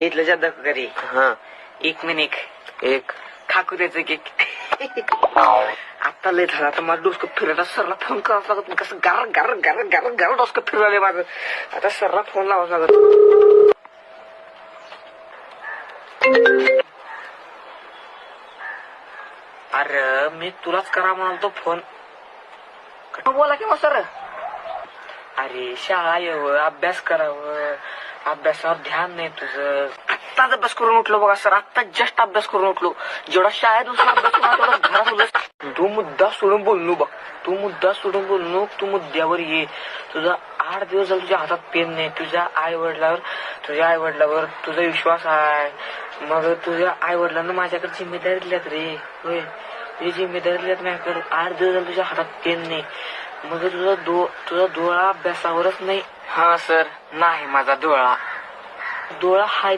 इथलं जादा घरी हा एक मिनिट एक खाकू द्यायचं केक आता लय झाला आता माझं डोसकं फिरायला सरला फोन करावा लागत कसं गार गार गार गार गार डोसकं फिरवलंय माझं आता सरला फोन लावावा लागत. अरे मी तुलाच करा म्हणालतो फोन. बोला की मग सर. अरे शाळा येव अभ्यास करावं अभ्यासावर ध्यान नाही तुझं. आत्ताच अभ्यास करून उठलो बघा सर आत्ता जस्ट अभ्यास करून उठलो. जेवढा शाळेत उठला अभ्यास होणार तेवढा घरात उलट. तू मुद्दा सोडून बोललो बघ तू मुद्दा सोडून बोललो तू मुद्द्यावर ये. तुझा 8 दिवस झाला तुझ्या हातात पेन नाही. तुझ्या आई वडिलावर तुझा विश्वास आहे. मग तुझ्या आई वडिलांना माझ्याकडे जिम्मेदारी दिल्यात रे. होय तुझी जिम्मेदारी दिल्यात माझ्याकडे. 8 दिवस झाले तुझ्या हातात पेन नाही. मग तुझा डोळा अभ्यासावरच नाही. हा सर नाही माझा डोळा हाय